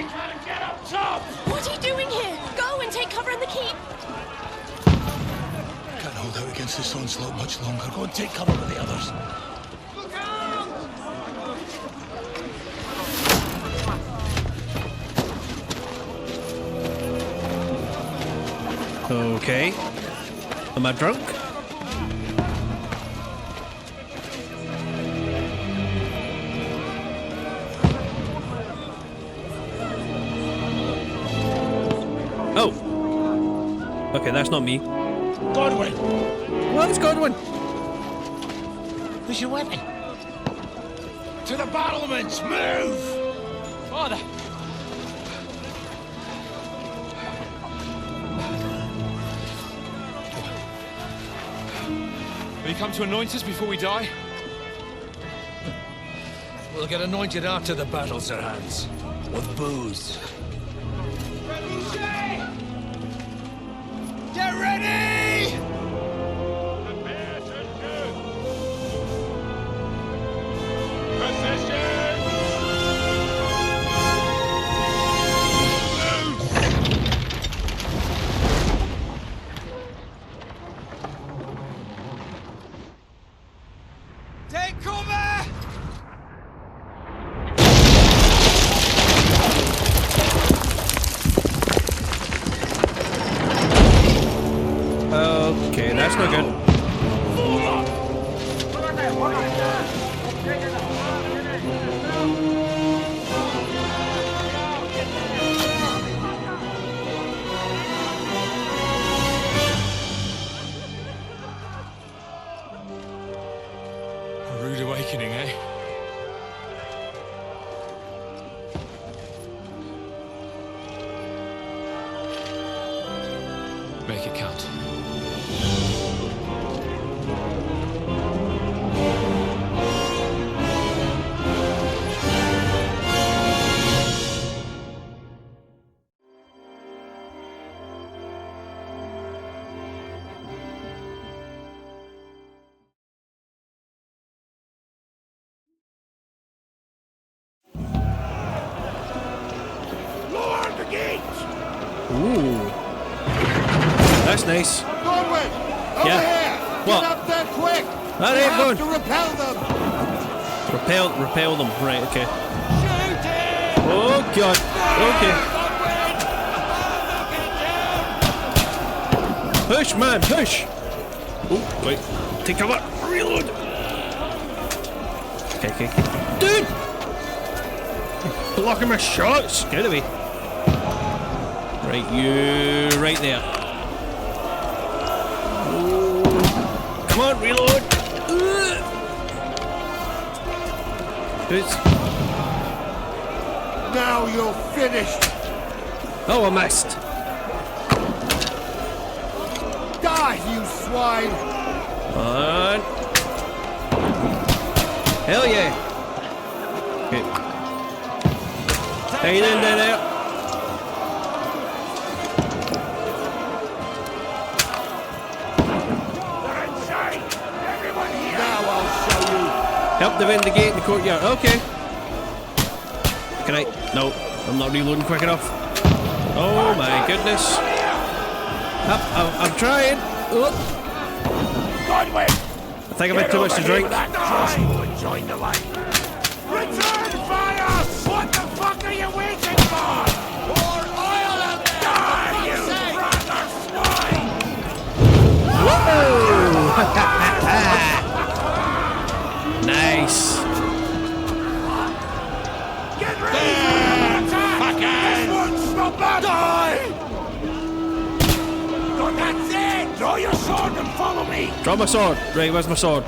You gotta get up top! What are you doing here? Go and take cover in the keep. Can't hold out against this onslaught much longer. Go and take cover with the others. Look out! Okay. Am I drunk? Oh. Okay, that's not me. Godwin! Well, it's Godwin. Who's your weapon? To the battlements! Move! Father! Will you come to anoint us before we die? We'll get anointed after the battles are hands. With booze. Get ready! Take cover! Okay, that's not good. A rude awakening, eh? Make it count. Lower the gate! Ooh. That's nice. Godwin! Over Yeah. here! What? Get up there quick! That We ain't have good. to repel them! Repel them. Right, okay. Shoot it! Oh, God. Okay. Push, man, push! Oh, wait. Take cover. Reload. Okay. Dude! Blocking my shots. Get away. Right, you right there. Oh. Come on, reload. Who's... Now you're finished! Oh, I missed. Die, you swine! On. Hell yeah. Okay. Hey, in there. Now I'll show you! Help defend the gate in the courtyard. Okay. Can I? No, I'm not reloading quick enough. Oh my goodness. I'm trying. Oh. Godwin! I think I've had too much to drink. Join the light! Return fire! What the fuck are you waiting for? Pour oil out there! Die, you brother swine! Nice. Get ready for the attack! This won't stop us! Die! Oh, that's it! Draw your sword and follow me! Draw my sword. Right, where's my sword?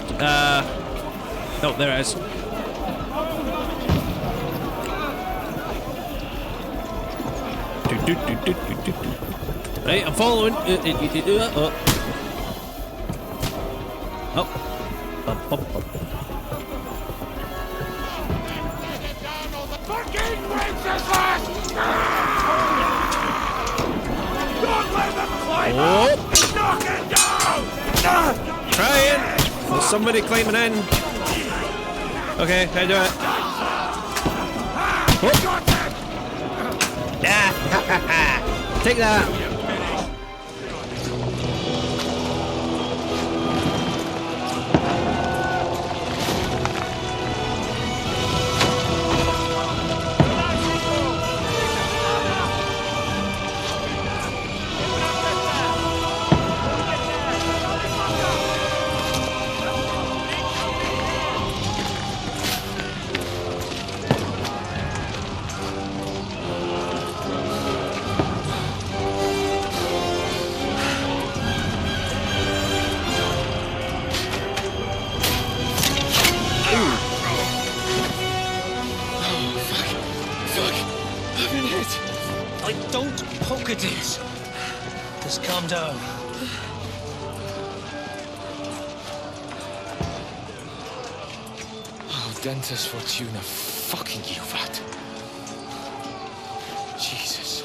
Oh, there it is. Right, I'm following. Up. Fucking princess! Don't let them climb up! Knock it down! Trying. There's somebody climbing in. Okay, I do it. Got it! Take that. Don't poke at it. Just calm down. Oh, Dentes Fortuna, fucking you, that. Jesus.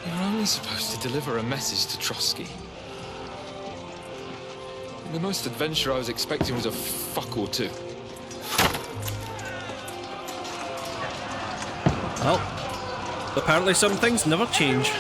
You're only supposed to deliver a message to Trotsky. The most adventure I was expecting was a fuck or two. Well, apparently some things never change.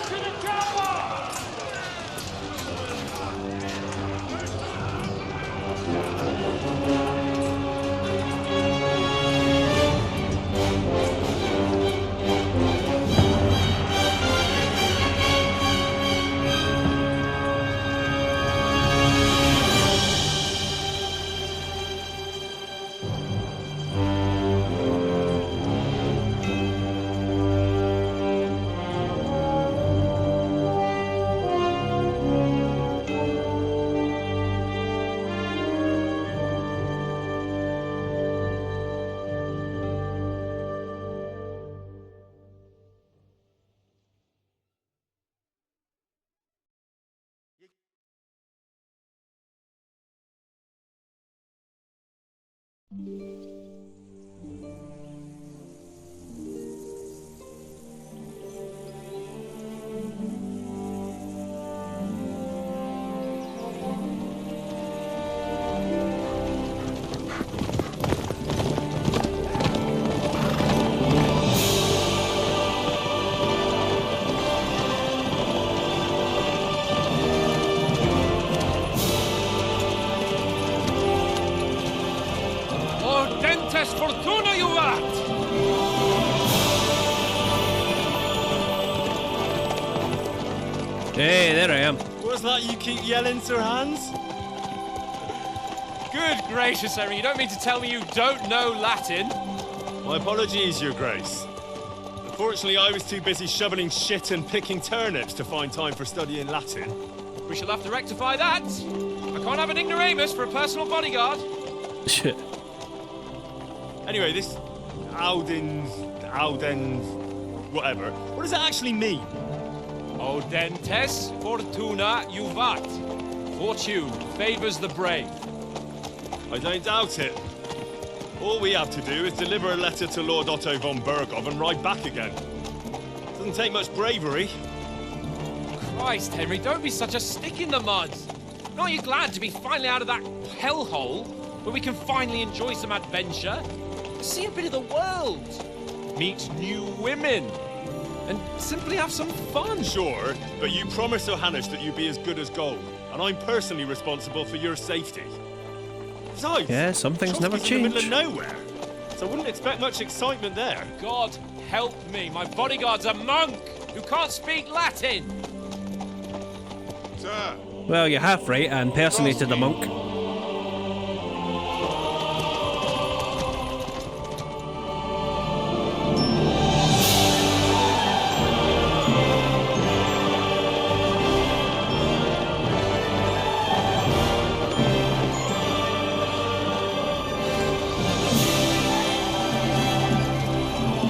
Fortuna, you rat! Hey, there I am. What's that you keep yelling, Sir Hans? Good gracious, Henry, you don't mean to tell me you don't know Latin? My apologies, Your Grace. Unfortunately, I was too busy shoveling shit and picking turnips to find time for studying Latin. We shall have to rectify that. I can't have an ignoramus for a personal bodyguard. Shit. Anyway, this Audens, whatever. What does that actually mean? Audentes Fortuna Juvat. Fortune favors the brave. I don't doubt it. All we have to do is deliver a letter to Lord Otto von Bergov and ride back again. Doesn't take much bravery. Christ, Henry, don't be such a stick in the mud. Aren't you glad to be finally out of that hellhole where we can finally enjoy some adventure? See a bit of the world, meet new women, and simply have some fun. Sure, but you promised Johannes that you'd be as good as gold, and I'm personally responsible for your safety. Besides, Yeah, some things never Trotsky's in the change. middle of nowhere, so I wouldn't expect much excitement there. God help me, my bodyguard's a monk who can't speak Latin. Sir, Well, you're half right. I impersonated a monk.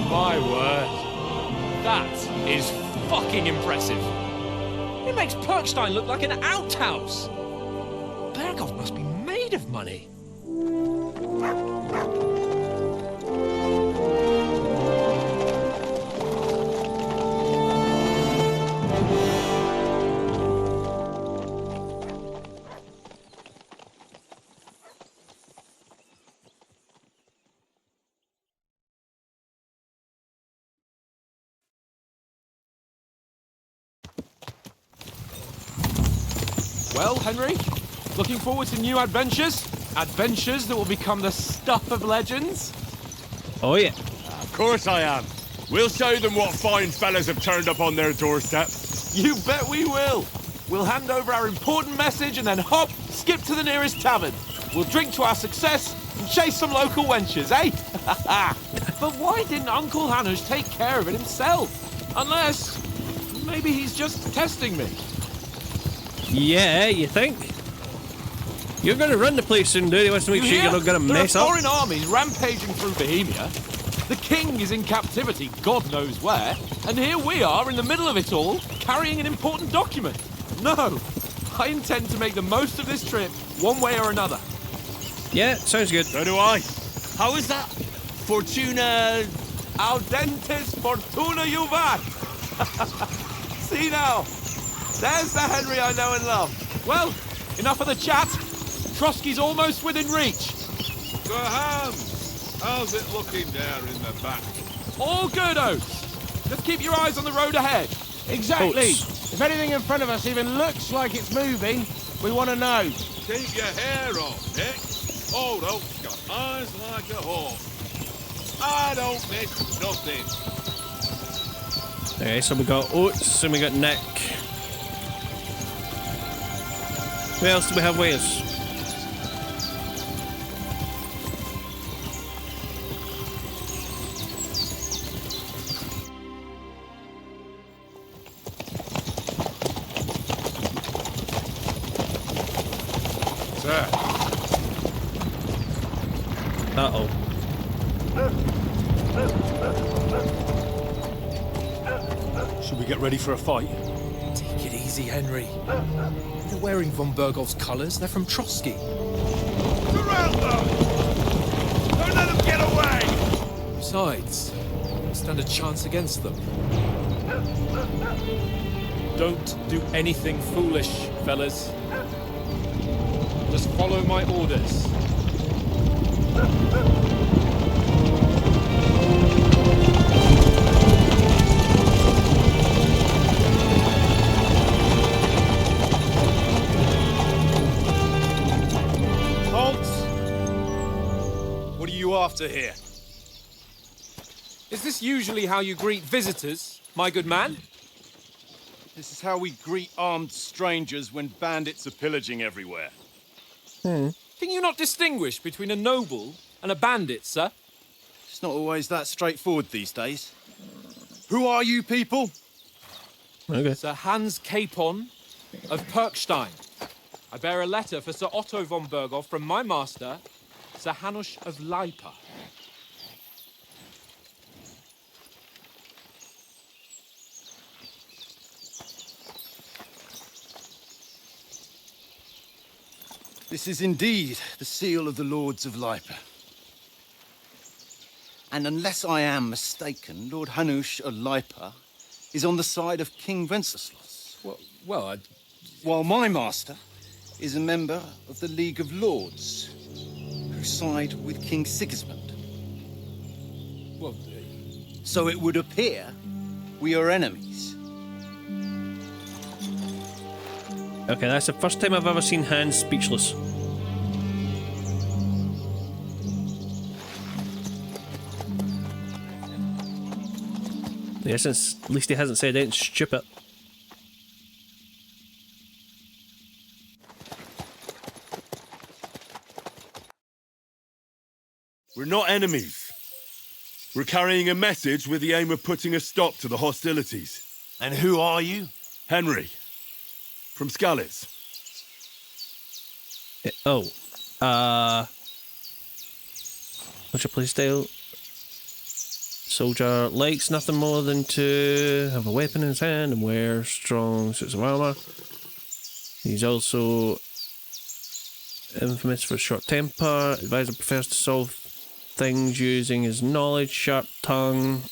My word, that is fucking impressive. It makes Perkstein look like an outhouse. Bergov must be made of money. Well, Henry, looking forward to new adventures? Adventures that will become the stuff of legends? Oh yeah. Of course I am. We'll show them what fine fellas have turned up on their doorstep. You bet we will. We'll hand over our important message and then hop, skip to the nearest tavern. We'll drink to our success and chase some local wenches, eh? But why didn't Uncle Hanush take care of it himself? Unless, maybe he's just testing me. Yeah, you think? You're going to run the place soon, dude. He wants to make sure you're not going to mess There are up. foreign armies rampaging through Bohemia. The king is in captivity, God knows where. And here we are in the middle of it all, carrying an important document. No, I intend to make the most of this trip, one way or another. Yeah, sounds good. So do I. How is that? Fortuna... Audentes fortuna juvat. See now, there's the Henry I know and love. Well, enough of the chat. Trotsky's almost within reach. Sir Hans, how's it looking there in the back? All good, Oates. Just keep your eyes on the road ahead. Exactly. Oats. If anything in front of us even looks like it's moving, we want to know. Keep your hair on, Nick. Old Oak's got eyes like a hawk. I don't miss nothing. Okay, so we got Oates and we got Nick. Who else do we have with us? Sir, Uh-oh. Should we get ready for a fight? Take it easy, Henry. They're wearing von Bergov's colours. They're from Trotsky. surround them! Don't let them get away! Besides, we stand a chance against them. Don't do anything foolish, fellas. Just follow my orders. What are you after here? Is this usually how you greet visitors, my good man? This is how we greet armed strangers when bandits are pillaging everywhere. Can you not distinguish between a noble and a bandit, sir? It's not always that straightforward these days. Who are you people? Okay. Sir Hans Capon of Perkstein. I bear a letter for Sir Otto von Berghoff from my master, Sir Hanush of Lipa. This is indeed the seal of the Lords of Lipa. And unless I am mistaken, Lord Hanush of Lipa is on the side of King Wenceslas, Well, while my master is a member of the League of Lords, who side with King Sigismund. So it would appear we are enemies. Okay, that's the first time I've ever seen Hans speechless. Yeah, since at least he hasn't said anything stupid. We're not enemies. We're carrying a message with the aim of putting a stop to the hostilities. And who are you? Henry, from Skalitz. What's your playstyle? Soldier likes nothing more than to have a weapon in his hand and wear strong suits of armor. He's also infamous for short temper. Advisor prefers to solve things using his knowledge, sharp tongue,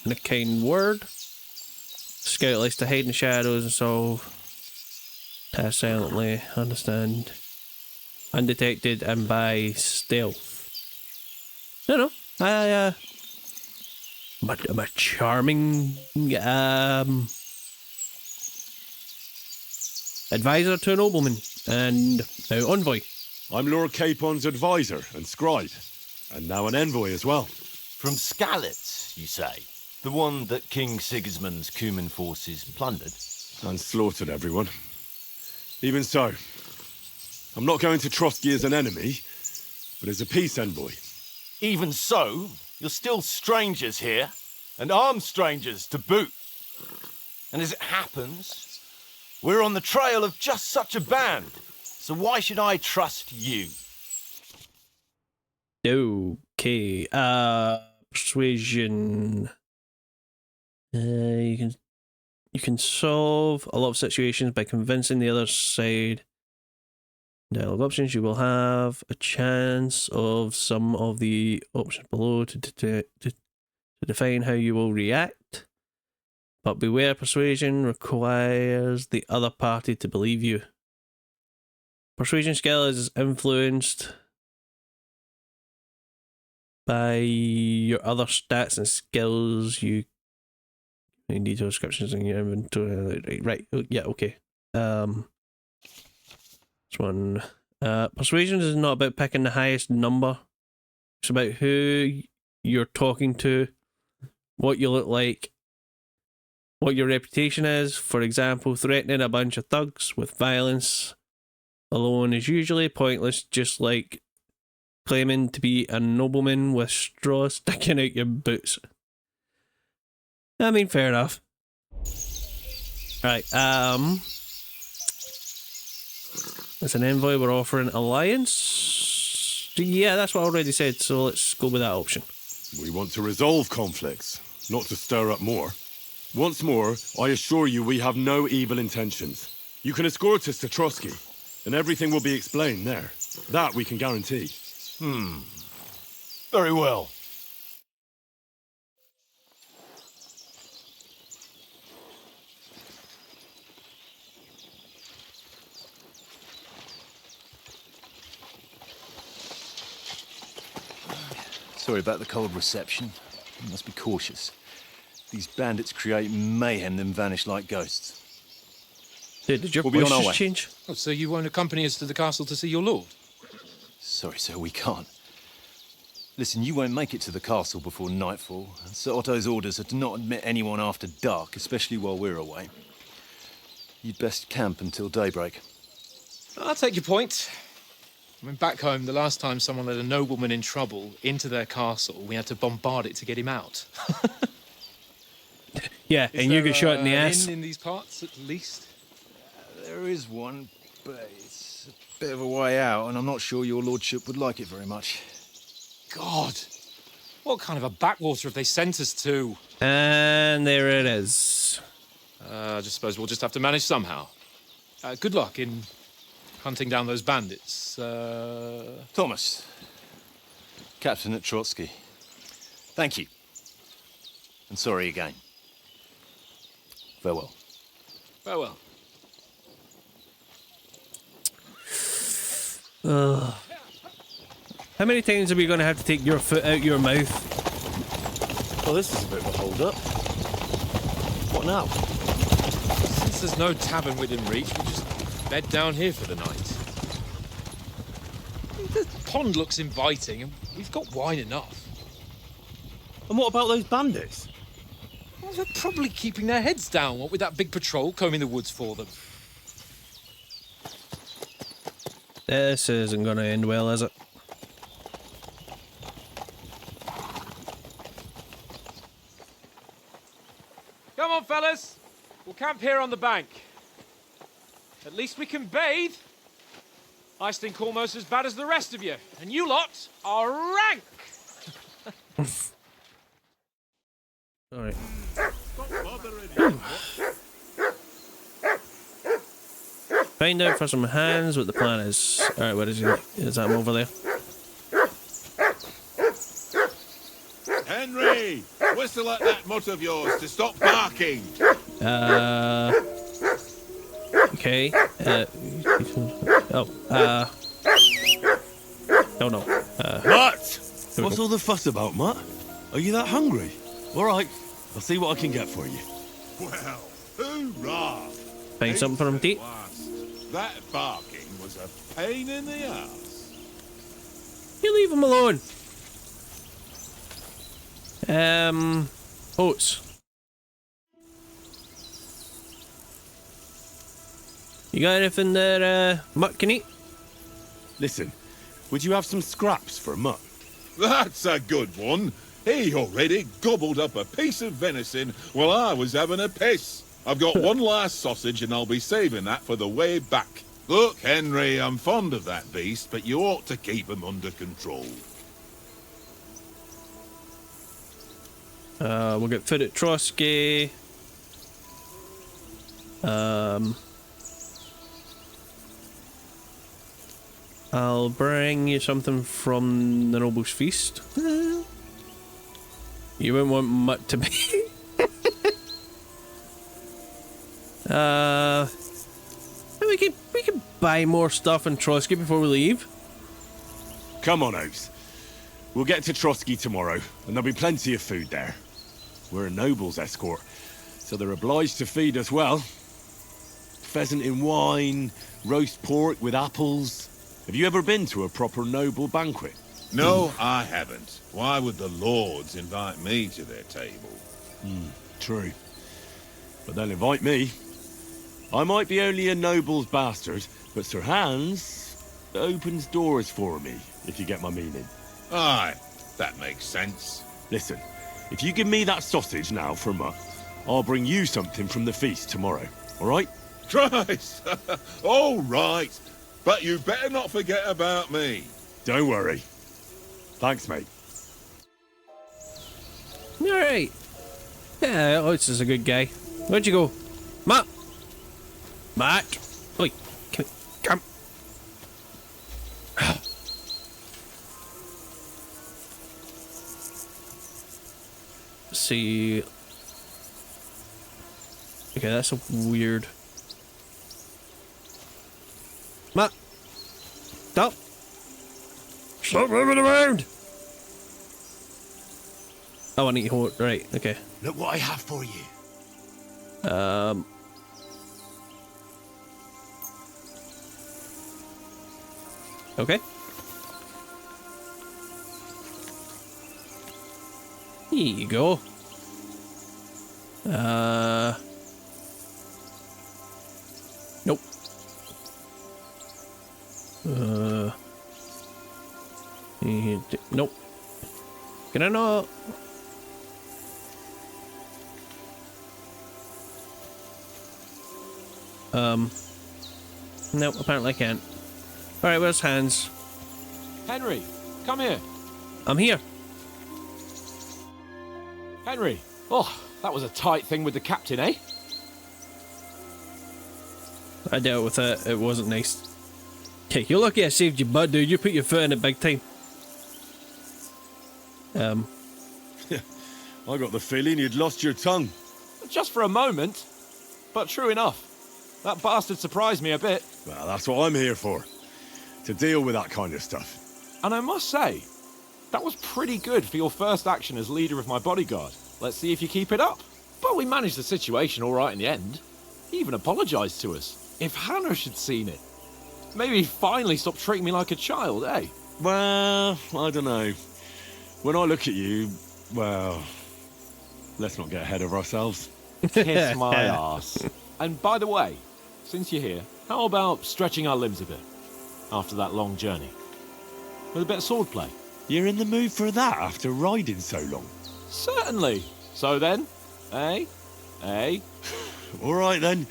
and a kind word. Scout likes to hide in the shadows and solve tasks silently, understand, undetected, and by stealth. No, I'm a charming, advisor to a nobleman, and now envoy. I'm Lord Capon's advisor and scribe, and now an envoy as well. From Skalitz, you say? The one that King Sigismund's Cuman forces plundered? And slaughtered everyone. Even so, I'm not going to Trotsky as an enemy, but as a peace envoy. Even so, you're still strangers here, and armed strangers to boot. And as it happens, we're on the trail of just such a band, so why should I trust you? Okay, persuasion. You can solve a lot of situations by convincing the other side. Dialogue options, you will have a chance of some of the options below to define how you will react. But beware, persuasion requires the other party to believe you. Persuasion skill is influenced by your other stats and skills. You need detailed descriptions in your inventory. Right, yeah, okay. This one. Persuasion is not about picking the highest number. It's about who you're talking to, what you look like, what your reputation is. For example, threatening a bunch of thugs with violence alone is usually pointless, just like claiming to be a nobleman with straws sticking out your boots. I mean, fair enough. Right, as an envoy, we're offering alliance. Yeah, that's what I already said, so let's go with that option. We want to resolve conflicts, not to stir up more. Once more, I assure you we have no evil intentions. You can escort us to Trotsky, and everything will be explained there. That we can guarantee. Very well. Sorry about the cold reception. You must be cautious. These bandits create mayhem, then vanish like ghosts. Dude, did your We'll be on our voice way. change? Oh, so you won't accompany us to the castle to see your lord? Sorry, sir, we can't. Listen, you won't make it to the castle before nightfall, and Sir Otto's orders are to not admit anyone after dark, especially while we're away. You'd best camp until daybreak. I'll take your point. I mean, back home, the last time someone let a nobleman in trouble into their castle, we had to bombard it to get him out. Yeah, and you get shot in the ass. In these parts, at least? There is one, but it's a bit of a way out, and I'm not sure your lordship would like it very much. God, what kind of a backwater have they sent us to? And there it is. I just suppose we'll just have to manage somehow. Good luck in hunting down those bandits. Thomas, captain at Trotsky. Thank you. And sorry again. Farewell. Farewell. How many times are we going to have to take your foot out your mouth? Well, this is a bit of a hold-up. What now? Since there's no tavern within reach, we'll just bed down here for the night. The pond looks inviting, and we've got wine enough. And what about those bandits? Well, they're probably keeping their heads down, what with that big patrol combing the woods for them. This isn't going to end well, is it? Come on, fellas. We'll camp here on the bank. At least we can bathe. I stink almost as bad as the rest of you, and you lot are rank. All right. Find out for some hands what the plan is. All right, what is he? Is that him over there? Henry! Whistle at that mutt of yours to stop barking! Okay. Oh no. Mutt! What's all the fuss about, Mutt? Are you that hungry? All right, I'll see what I can get for you. Well, hoorah! Find something for him to eat. Last. That barking was a pain in the ass. You leave him alone. Oats. You got anything that Mutt can eat? Listen, would you have some scraps for Mutt? That's a good one. He already gobbled up a piece of venison while I was having a piss. I've got one last sausage and I'll be saving that for the way back. Look, Henry, I'm fond of that beast, but you ought to keep him under control. We'll get food at Trotsky. I'll bring you something from the Noble's Feast. You wouldn't want Mutt to be. We can buy more stuff in Trotsky before we leave. Come on, Oaks. We'll get to Trotsky tomorrow, and there'll be plenty of food there. We're a noble's escort, so they're obliged to feed us well. Pheasant in wine, roast pork with apples. Have you ever been to a proper noble banquet? No, I haven't. Why would the lords invite me to their table? True. But they'll invite me. I might be only a noble's bastard, but Sir Hans opens doors for me, if you get my meaning. Aye, that makes sense. Listen, if you give me that sausage now for Mutt, I'll bring you something from the feast tomorrow, all right? Christ! All right. But you better not forget about me. Don't worry. Thanks, mate. Alright. Yeah, Oates is a good guy. Where'd you go? Matt! Matt! Oi, come. See. Okay, that's a weird. Matt! Stop! Stop moving around! Oh, I need to hold. Right, okay. Look what I have for you. Okay. Here you go. Nope. Nope. Can I not? No, apparently I can't. Alright, where's Hans? Henry, come here. I'm here. Henry. Oh, that was a tight thing with the captain, eh? I dealt with it. It wasn't nice. Okay, you're lucky I saved your butt, dude. You put your foot in it big time. I got the feeling you'd lost your tongue. Just for a moment. But true enough. That bastard surprised me a bit. Well, that's what I'm here for. To deal with that kind of stuff. And I must say, that was pretty good for your first action as leader of my bodyguard. Let's see if you keep it up. But we managed the situation all right in the end. He even apologised to us. If Hannah had seen it, maybe he'd finally stop treating me like a child, eh? Well, I don't know. When I look at you, well, let's not get ahead of ourselves. Kiss my arse. And by the way, since you're here, how about stretching our limbs a bit after that long journey? With a bit of swordplay. You're in the mood for that after riding so long? Certainly. So then, eh? Eh? All right then.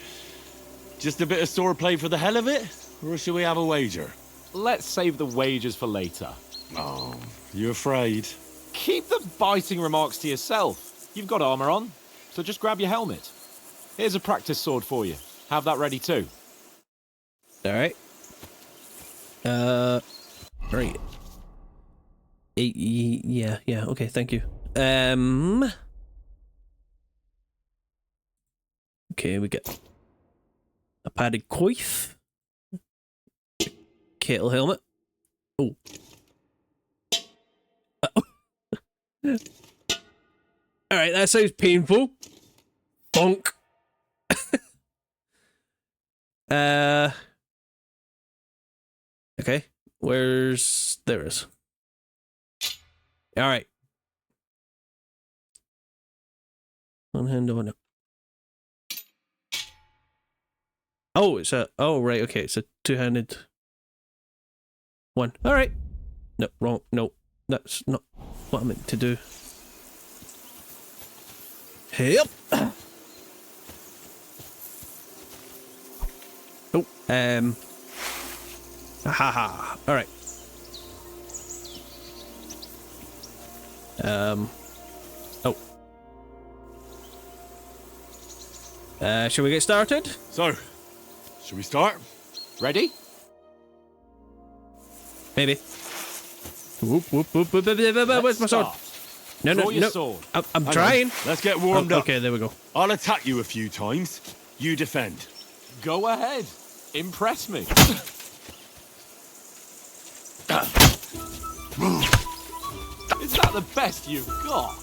Just a bit of swordplay for the hell of it? Or should we have a wager? Let's save the wagers for later. Oh, you afraid? Keep the biting remarks to yourself. You've got armour on, so just grab your helmet. Here's a practice sword for you. Have that ready too. Alright. Right. Yeah, okay, thank you. Okay, we get a padded coif. Kettle helmet. Oh. Alright, that sounds painful. Bonk. Okay. Where's... There it is. Alright. One hand on it. Oh, it's a... Oh, right, okay. It's a two-handed one. Alright. No, wrong. No, that's not what I meant to do. Yep. Oh, ha. All right. Shall we get started? So, should we start? Ready? Maybe. Whoop. Where's my sword? No. Sword. I'm Hang trying. on. Let's get warmed up. Okay, there we go. I'll attack you a few times. You defend. Go ahead. Impress me. Is that the best you've got?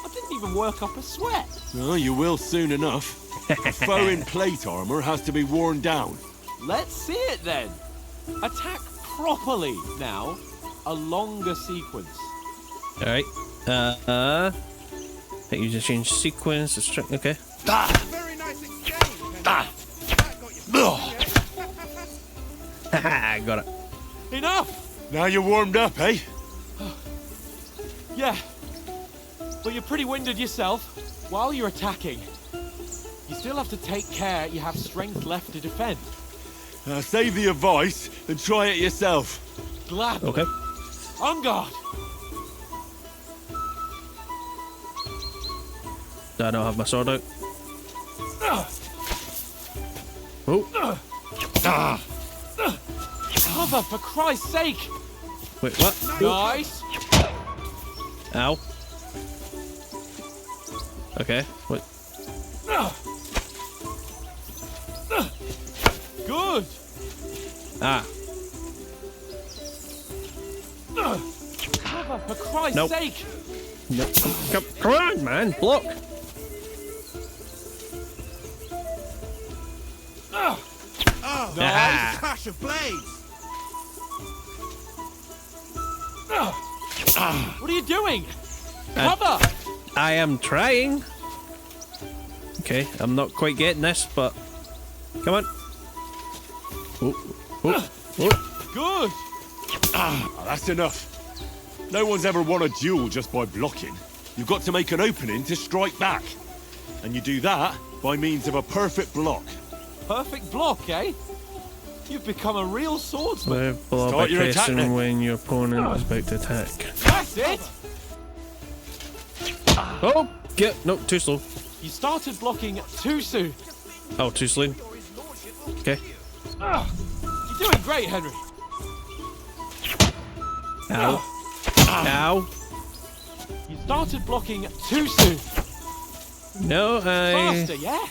I didn't even work up a sweat. Oh, you will soon enough. A foe in plate armor has to be worn down. Let's see it then. Attack properly now. A longer sequence. All right. I think you just change sequence. Okay. Very nice exchange. Haha, got it. Enough! Now you're warmed up, eh? Yeah. But you're pretty winded yourself. While you're attacking, you still have to take care you have strength left to defend. Save the advice and try it yourself. Glad. Okay. On guard. I don't have my sword out. Oh. Cover, for Christ's sake! Wait, what? Nice. Ow. Okay. What? Good. Ah. Cover, for Christ's Nope. sake! No. Come on, man. Block. Nice. Clash of blades. What are you doing? Cover! I am trying. Okay, I'm not quite getting this, but come on. Oh. Good. That's enough. No one's ever won a duel just by blocking. You've got to make an opening to strike back. And you do that by means of a perfect block. Perfect block, eh? You've become a real swordsman. Block by Start your attack pressing then. when your opponent is about to attack. That's it! Oh, no, too slow. You started blocking too soon. Oh, too slow. Okay. You're doing great, Henry. Ow. Ow. You started blocking too soon. No, Faster, yeah?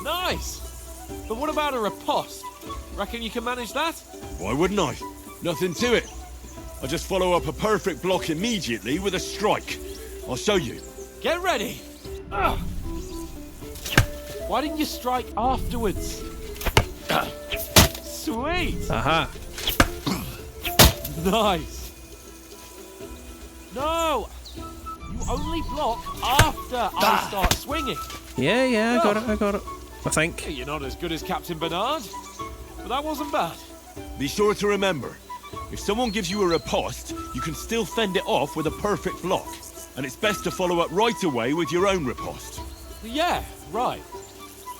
Nice. But what about a riposte? Reckon you can manage that? Why wouldn't I? Nothing to it. I just follow up a perfect block immediately with a strike. I'll show you. Get ready. Why didn't you strike afterwards? Sweet. Aha. Nice. No. You only block after I start swinging. Yeah, I got it. I think. You're not as good as Captain Bernard, but that wasn't bad. Be sure to remember, if someone gives you a riposte, you can still fend it off with a perfect block. And it's best to follow up right away with your own riposte. Yeah, right.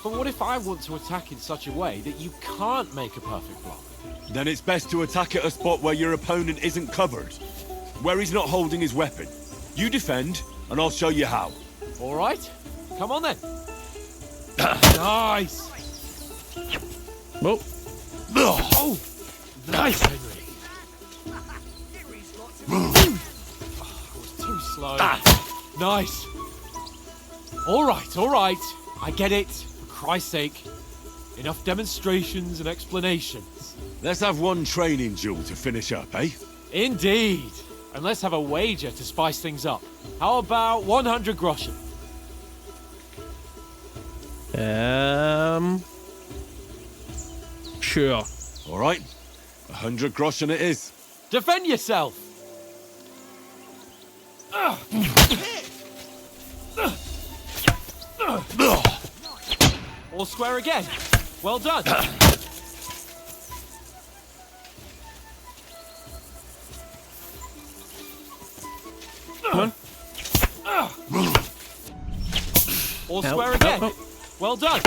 But what if I want to attack in such a way that you can't make a perfect block? Then it's best to attack at a spot where your opponent isn't covered. Where he's not holding his weapon. You defend, and I'll show you how. All right. Come on then. Nice. Whoa. Oh, nice, Henry. I was too slow. Nice. All right. I get it. For Christ's sake. Enough demonstrations and explanations. Let's have one training duel to finish up, eh? Indeed. And let's have a wager to spice things up. How about 100 groschen? Sure. All right. 100 groschen it is. Defend yourself! All square again. Well done. Come on. All Help, square help, again. help. Well done.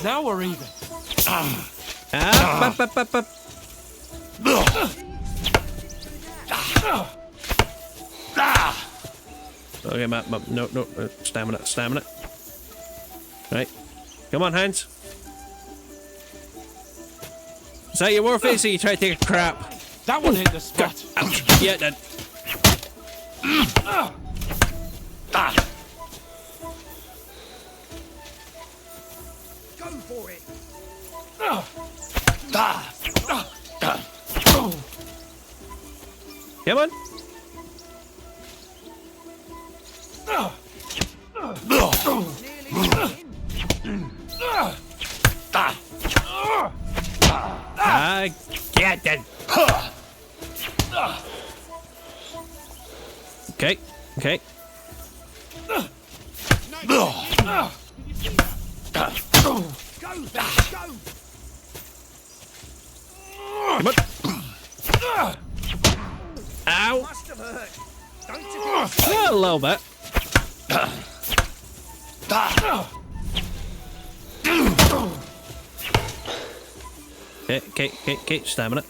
Now we're even. Up. Okay, no, stamina. Right. Come on, hands. Is that your war face or you try to take a crap? That one hit the spot. Ouch. Yeah, that. Go for it. Come on. I get it. Okay. Come on. Ow. Must have hurt. Don't you Yeah, a little bit. Okay. Stamina.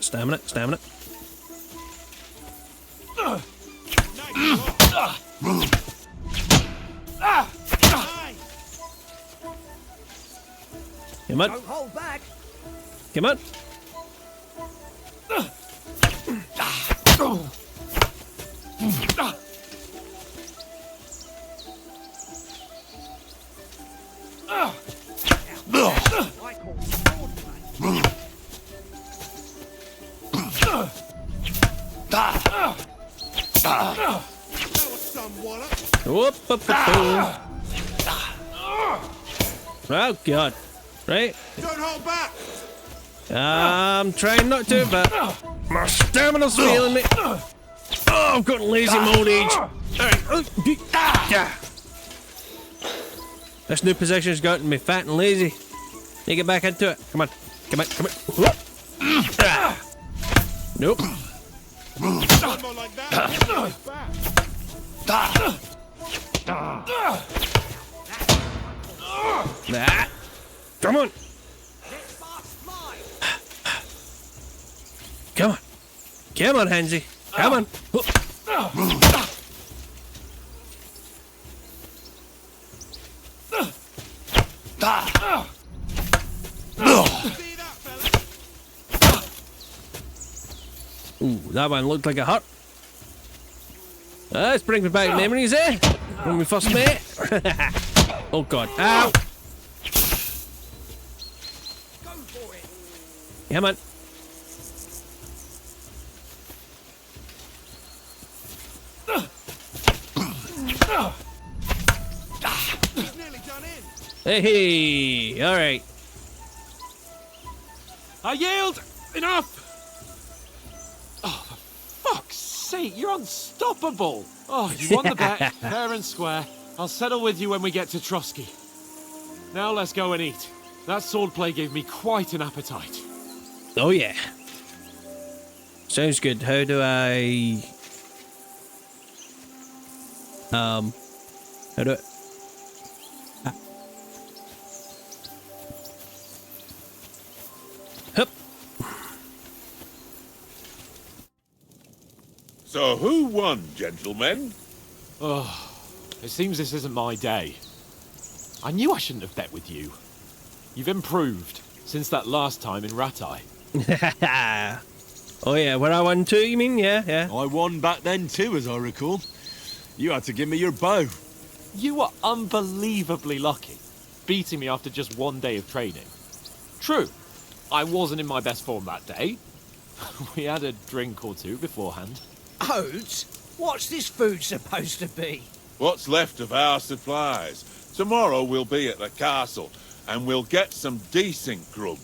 Come on. Don't hold back. Come on. I call sword play. Whoop. Oh, God. Right? Don't hold back! I'm trying not to, but my stamina's failing me. Oh, I've got lazy mode age. Alright. This new position's gotten me fat and lazy. Need to get back into it. Come on. Whoop. Nope. That. Come on. Come on, Hansy. Come on. Ooh, that one looked like a hurt. This brings me back memories, eh? When we first met. Oh, God. Ow. Come on. Hey, all right. I yield. Enough. Oh, for fuck's sake, you're unstoppable. Oh, you won the bet, fair and square. I'll settle with you when we get to Trusky. Now let's go and eat. That swordplay gave me quite an appetite. Oh, yeah. Sounds good. How do I... How do I... Hup. So who won, gentlemen? Oh, it seems this isn't my day. I knew I shouldn't have bet with you. You've improved since that last time in Ratai. Oh, yeah, where I won too, you mean? Yeah. I won back then too, as I recall. You had to give me your bow. You were unbelievably lucky, beating me after just one day of training. True, I wasn't in my best form that day. We had a drink or two beforehand. Oats? What's this food supposed to be? What's left of our supplies. Tomorrow we'll be at the castle, and we'll get some decent grub.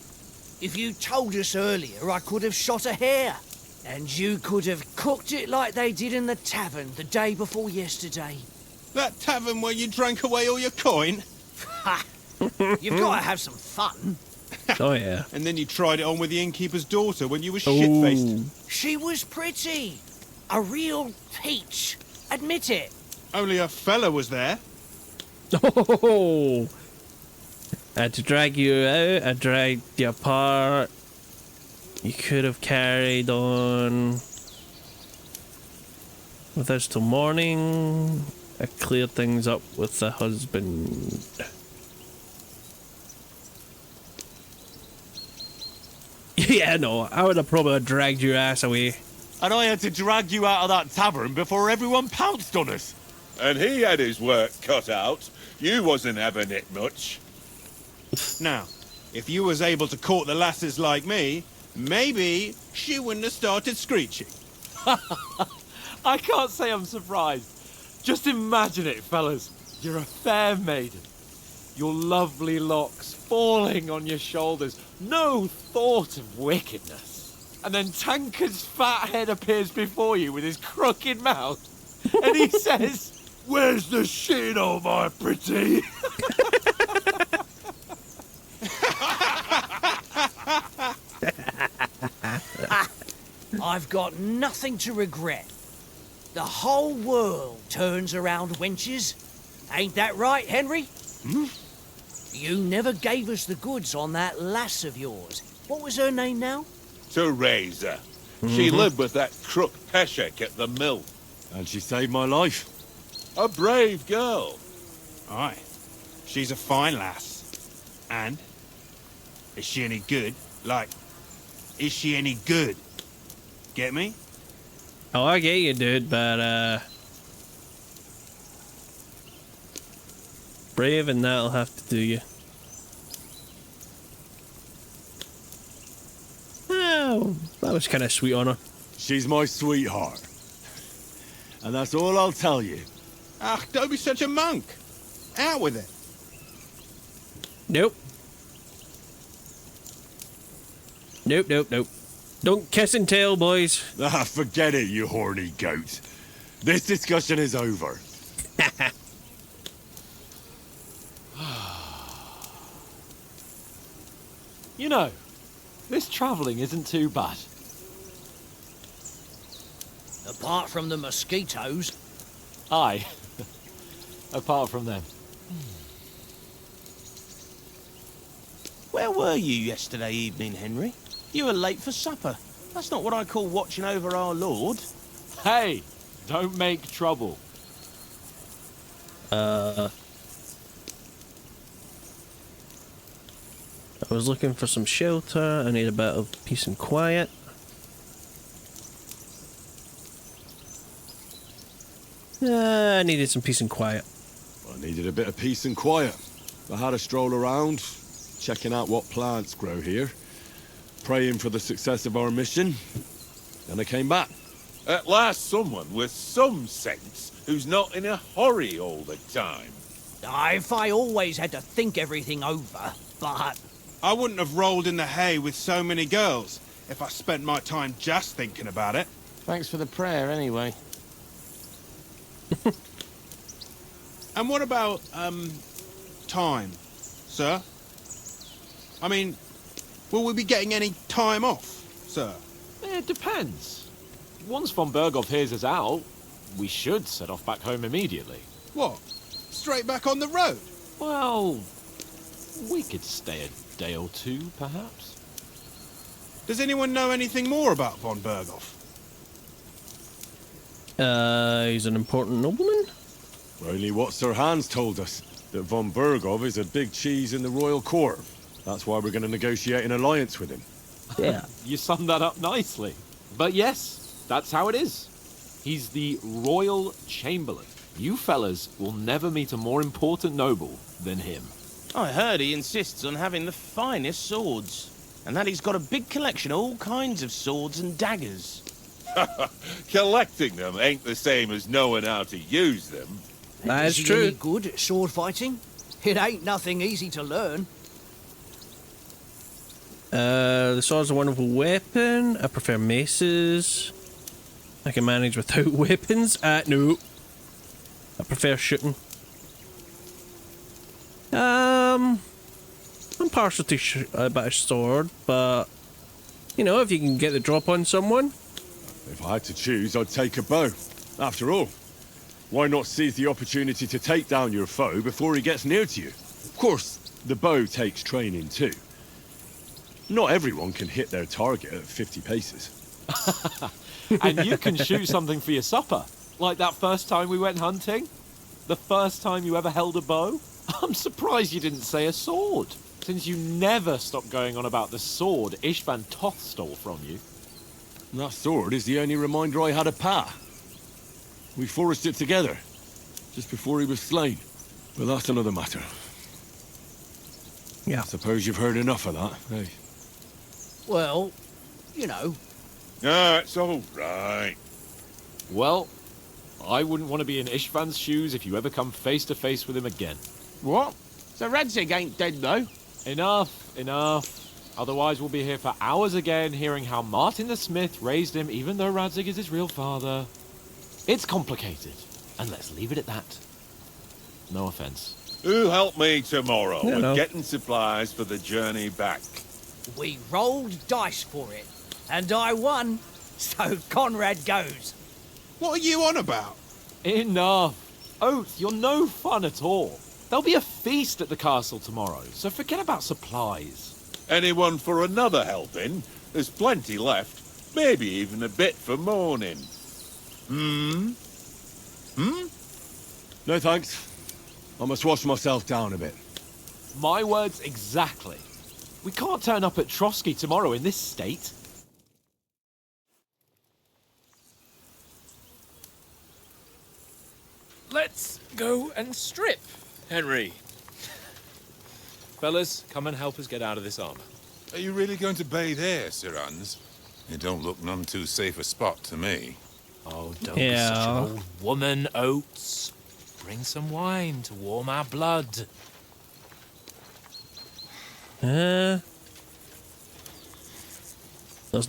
If you told us earlier, I could have shot a hare. And you could have cooked it like they did in the tavern the day before yesterday. That tavern where you drank away all your coin? Ha! You've got to have some fun. Oh, yeah. And then you tried it on with the innkeeper's daughter when you were shit-faced. She was pretty. A real peach. Admit it. Only a fella was there. Oh! I had to drag you out, I dragged you apart. You could have carried on with us till morning. I cleared things up with the husband. Yeah, no, I would have probably dragged your ass away. And I had to drag you out of that tavern before everyone pounced on us. And he had his work cut out. You wasn't having it much. Now, if you was able to court the lasses like me, maybe she wouldn't have started screeching. I can't say I'm surprised. Just imagine it, fellas. You're a fair maiden. Your lovely locks falling on your shoulders. No thought of wickedness. And then Tankard's fat head appears before you with his crooked mouth. And he says, "Where's the shit, oh my pretty?" I've got nothing to regret. The whole world turns around wenches. Ain't that right, Henry? Hmm? You never gave us the goods on that lass of yours. What was her name now? Teresa. She lived with that crook Peshek at the mill. And she saved my life. A brave girl. Aye. She's a fine lass. And? Is she any good? Like, is she any good? Get me? Oh, I get you, dude, but, brave and that'll have to do you. Oh, that was kind of sweet on her. She's my sweetheart. And that's all I'll tell you. Ah, don't be such a monk. Out with it. Nope. Nope. Don't kiss and tell, boys. Ah, forget it, you horny goat. This discussion is over. You know, this travelling isn't too bad. Apart from the mosquitoes. Aye. Apart from them. Where were you yesterday evening, Henry? You were late for supper. That's not what I call watching over our Lord. Hey, don't make trouble. I was looking for some shelter. I need a bit of peace and quiet. I needed some peace and quiet. I needed a bit of peace and quiet. I had a stroll around, checking out what plants grow here, praying for the success of our mission, and I came back. At last someone with some sense who's not in a hurry all the time. If I always had to think everything over, but... I wouldn't have rolled in the hay with so many girls if I spent my time just thinking about it. Thanks for the prayer, anyway. And what about, time, sir? I mean, will we be getting any time off, sir? It depends. Once von Berghoff hears us out, we should set off back home immediately. What? Straight back on the road? Well, we could stay a day or two, perhaps. Does anyone know anything more about von Berghoff? He's an important nobleman? Only what Sir Hans told us, that von Berghoff is a big cheese in the royal court. That's why we're going to negotiate an alliance with him. Yeah. You summed that up nicely. But yes, that's how it is. He's the Royal Chamberlain. You fellas will never meet a more important noble than him. I heard he insists on having the finest swords, and that he's got a big collection of all kinds of swords and daggers. Collecting them ain't the same as knowing how to use them. That is he true. any good at sword fighting? It ain't nothing easy to learn. The sword's a wonderful weapon. I prefer maces. I can manage without weapons. No. I prefer shooting. I'm partial to a bit of sword, but you know, if you can get the drop on someone. If I had to choose, I'd take a bow. After all, why not seize the opportunity to take down your foe before he gets near to you? Of course, the bow takes training too. Not everyone can hit their target at 50 paces. And you can shoot something for your supper. Like that first time we went hunting. The first time you ever held a bow. I'm surprised you didn't say a sword, since you never stopped going on about the sword Ishvan Toth stole from you. That sword is the only reminder I had of Pa. We forged it together, just before he was slain. But that's another matter. Yeah. I suppose you've heard enough of that, eh? Well, you know. Ah, it's all right. Well, I wouldn't want to be in Ishvan's shoes if you ever come face to face with him again. What? So Radzig ain't dead, though? Enough. Otherwise we'll be here for hours again hearing how Martin the Smith raised him even though Radzig is his real father. It's complicated, and let's leave it at that. No offense. Who'll help me tomorrow Yeah, with no. getting supplies for the journey back? We rolled dice for it, and I won, so Conrad goes. What are you on about? Enough. Oath, you're no fun at all. There'll be a feast at the castle tomorrow, so forget about supplies. Anyone for another helping? There's plenty left. Maybe even a bit for morning. No thanks. I must wash myself down a bit. My words exactly. We can't turn up at Trotsky tomorrow in this state. Let's go and strip, Henry. Fellas, come and help us get out of this armor. Are you really going to bathe here, Sir Hans? It don't look none too safe a spot to me. Oh, don't be such an old woman, Oates. Bring some wine to warm our blood. There's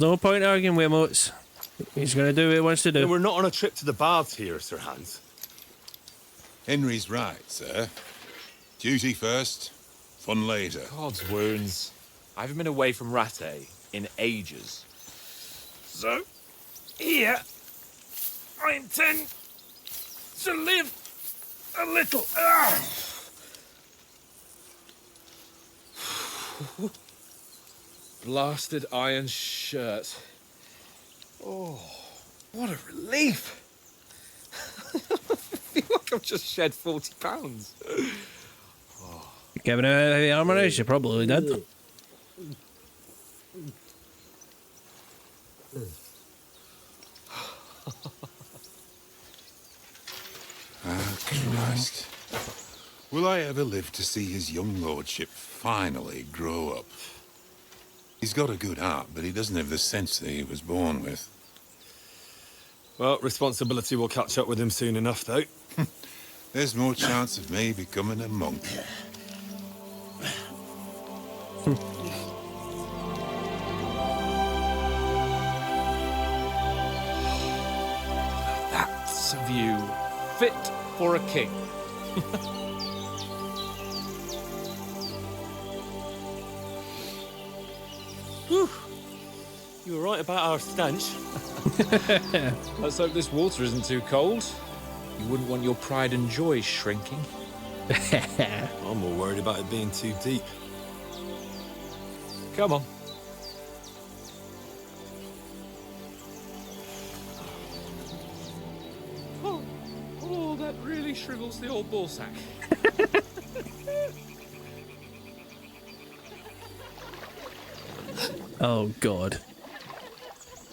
no point arguing with him, Oates. He's going to do what he wants to do. We're not on a trip to the baths here, Sir Hans. Henry's right, sir. Duty first, fun later. God's wounds. I haven't been away from Rattay in ages. So, here, I intend to live a little. Blasted iron shirt. Oh, what a relief. I feel like I've just shed 40 pounds. Giving out heavy armor is you probably did. Ah, Christ. Will I ever live to see his young lordship finally grow up? He's got a good heart, but he doesn't have the sense that he was born with. Well, responsibility will catch up with him soon enough, though. There's more chance of me becoming a monk. That's a view fit for a king. Whew. You were right about our stench. Let's hope this water isn't too cold. You wouldn't want your pride and joy shrinking. I'm more worried about it being too deep. Come on. Oh, that really shrivels the old ballsack. Oh, God.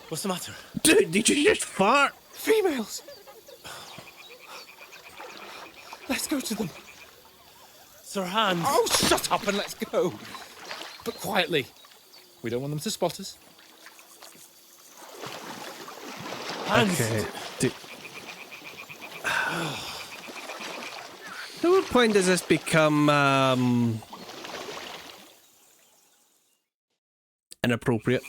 What's the matter? Dude, did you just fart? Females! Let's go to them. Sir Hans! Oh, shut up and let's go. But quietly. We don't want them to spot us. Okay. At what point does this become inappropriate?